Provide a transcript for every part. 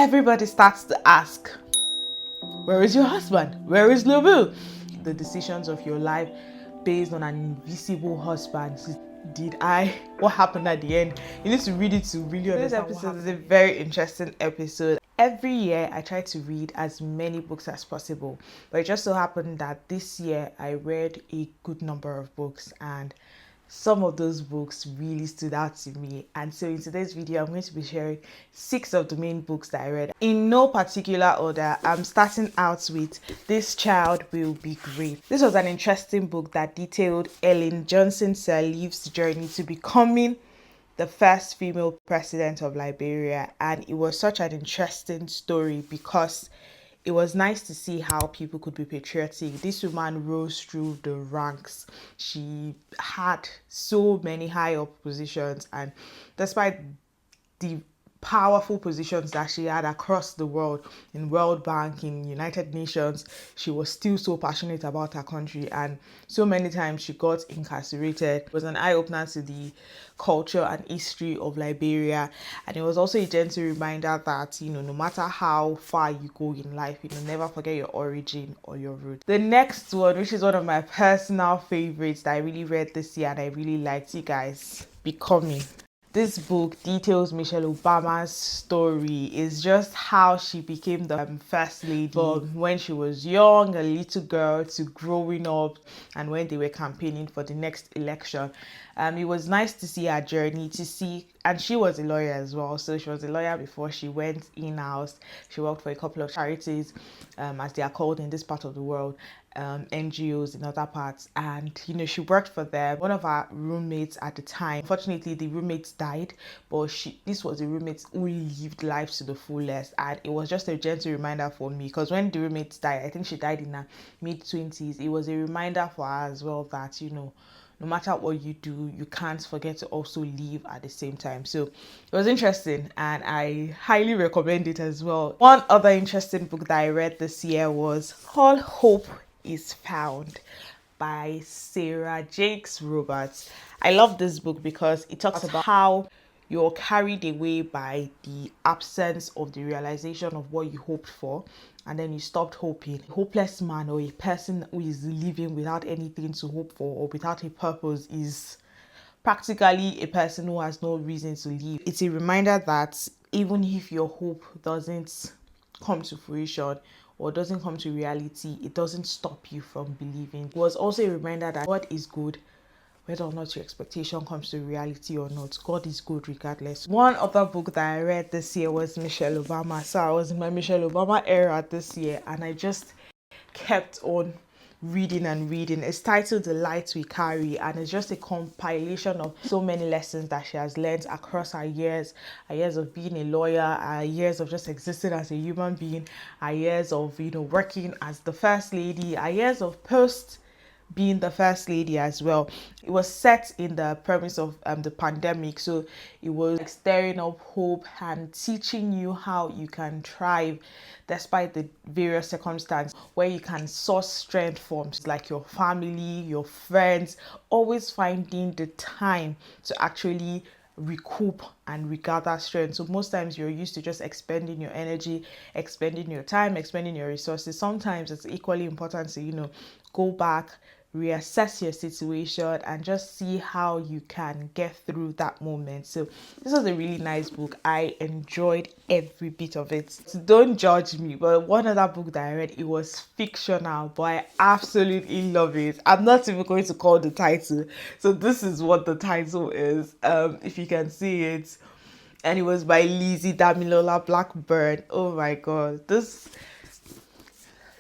everybody starts to ask, where is your husband? Where is Lubu? The decisions of your life based on an invisible husband. Did I? What happened at the end? You need to read it to really understand. This episode is a very interesting episode. Every year I try to read as many books as possible, but it just so happened that this year I read a good number of books, and some of those books really stood out to me. And so in today's video, I'm going to be sharing 6 of the main books that I read. In no particular order, I'm starting out with This Child Will Be Great. This was an interesting book that detailed Ellen Johnson Sirleaf's journey to becoming the first female president of Liberia. And it was such an interesting story because it was nice to see how people could be patriotic. This woman rose through the ranks. She had so many high up positions, and despite the powerful positions that she had across the world, in World Bank, in United Nations, she was still so passionate about her country, and so many times she got incarcerated. It was an eye-opener to the culture and history of Liberia, and it was also a gentle reminder that, no matter how far you go in life, never forget your origin or your root. The next one, which is one of my personal favorites that I really read this year and I really liked, you guys, Becoming. This book details Michelle Obama's story. It's just how she became the first lady from when she was young, a little girl, to growing up, and when they were campaigning for the next election. It was nice to see her journey, and she was a lawyer as well. So she was a lawyer before she went in-house. She worked for a couple of charities, as they are called in this part of the world. NGOs in other parts, and she worked for them. One of our roommates at the time, unfortunately the roommates died, but this was a roommate who lived life to the fullest, and it was just a gentle reminder for me, because when the roommates died, I think she died in her mid-20s, it was a reminder for her as well that no matter what you do, you can't forget to also live at the same time. So it was interesting, and I highly recommend it as well. One other interesting book that I read this year was All Hope Is Found by Sarah Jakes Roberts. I love this book because it talks about how you're carried away by the absence of the realization of what you hoped for, and then you stopped hoping. A hopeless man, or a person who is living without anything to hope for or without a purpose, is practically a person who has no reason to live. It's a reminder that even if your hope doesn't come to fruition or doesn't come to reality, it doesn't stop you from believing. It was also a reminder that God is good, whether or not your expectation comes to reality or not. God is good regardless. One other book that I read this year was Michelle Obama. So I was in my Michelle Obama era this year, and I just kept on reading and reading. It's titled The Light We Carry, and it's just a compilation of so many lessons that she has learned across her years of being a lawyer, her years of just existing as a human being, her years of working as the first lady, her years of post being the first lady as well. It was set in the premise of the pandemic, so it was like stirring up hope and teaching you how you can thrive despite the various circumstances, where you can source strength from, like your family, your friends, always finding the time to actually recoup and regather strength. So most times you're used to just expending your energy, expending your time, expending your resources. Sometimes it's equally important to go back, reassess your situation, and just see how you can get through that moment. So this was a really nice book. I enjoyed every bit of it. So don't judge me, but one other book that I read, it was fictional, but I absolutely love it. I'm not even going to call the title, so this is what the title is, if you can see it, and it was by Lizzie Damilola Blackburn. Oh my god,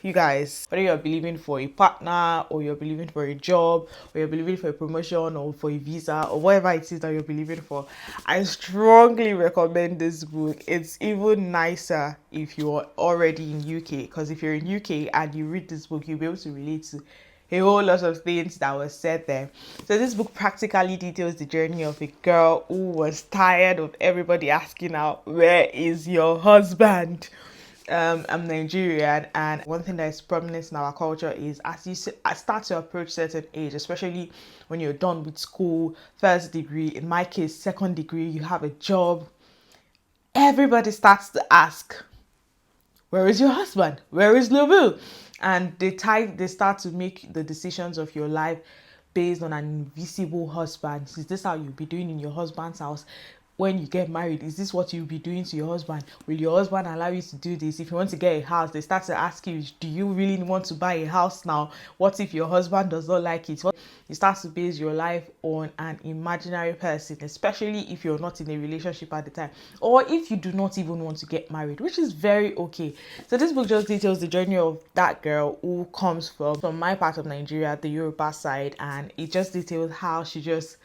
you guys, whether you're believing for a partner, or you're believing for a job, or you're believing for a promotion, or for a visa, or whatever it is that you're believing for, I strongly recommend this book. It's even nicer if you're already in UK, because if you're in UK and you read this book, you'll be able to relate to a whole lot of things that was said there. So this book practically details the journey of a girl who was tired of everybody asking her, where is your husband? I'm Nigerian, and one thing that is prominent in our culture is, as you start to approach certain age, especially when you're done with school, first degree, in my case second degree, you have a job, everybody starts to ask, where is your husband? Where is Lubu? And they start to make the decisions of your life based on an invisible husband. Is this how you'll be doing in your husband's house? When you get married, is this what you'll be doing to your husband? Will your husband allow you to do this? If you want to get a house, they start to ask you, do you really want to buy a house now? What if your husband does not like it? You start to base your life on an imaginary person, especially if you're not in a relationship at the time, or if you do not even want to get married, which is very okay. So this book just details the journey of that girl who comes from my part of Nigeria, the Yoruba side, and it just details how she just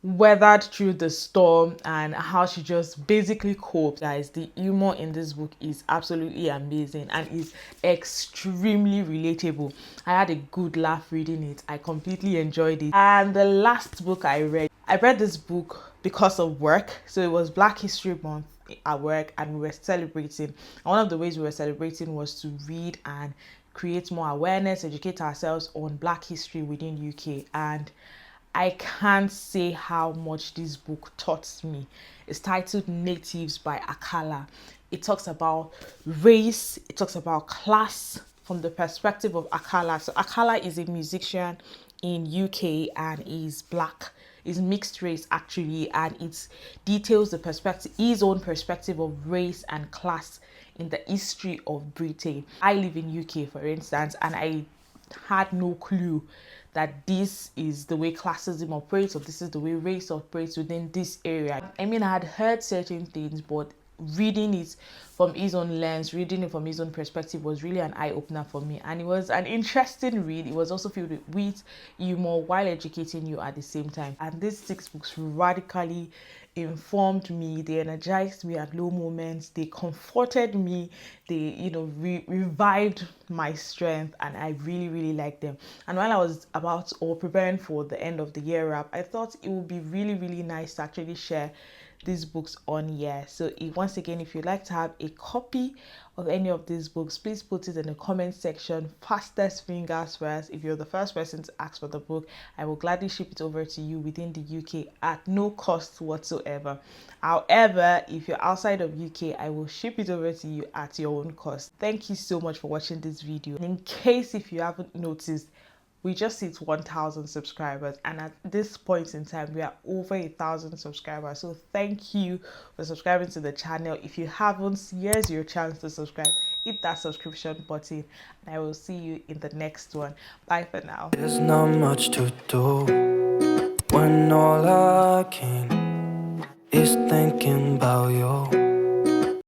weathered through the storm and how she just basically coped. Guys, the humor in this book is absolutely amazing and is extremely relatable. I had a good laugh reading it. I completely enjoyed it. And the last book I read this book because of work. So it was Black History Month at work and we were celebrating. And one of the ways we were celebrating was to read and create more awareness, educate ourselves on Black history within UK. And I can't say how much this book taught me. It's titled Natives by Akala. It talks about race, it talks about class from the perspective of Akala. So Akala is a musician in UK and is black, is mixed race actually, and it details the perspective, his own perspective of race and class in the history of Britain. I live in UK, for instance, and I had no clue that this is the way classism operates or this is the way race operates within this area. I mean, I had heard certain things, but reading it from his own lens, reading it from his own perspective was really an eye-opener for me, and it was an interesting read. It was also filled with wit, humor, while educating you at the same time. And these 6 books radically informed me, they energized me at low moments, they comforted me, they revived my strength, and I really liked them. And while I was about or preparing for the end of the year wrap, I thought it would be really nice to actually share these books on here. So once again, if you'd like to have a copy of any of these books, please put it in the comment section. Fastest fingers first. If you're the first person to ask for the book, I will gladly ship it over to you within the UK at no cost whatsoever. However, if you're outside of UK, I will ship it over to you at your own cost. Thank you so much for watching this video. And in case if you haven't noticed, we just hit 1,000 subscribers, and at this point in time we are over 1,000 subscribers. So thank you for subscribing to the channel. If you haven't, here's your chance to subscribe. Hit that subscription button, and I will see you in the next one. Bye for now. There's not much to do when all I can is thinking about you.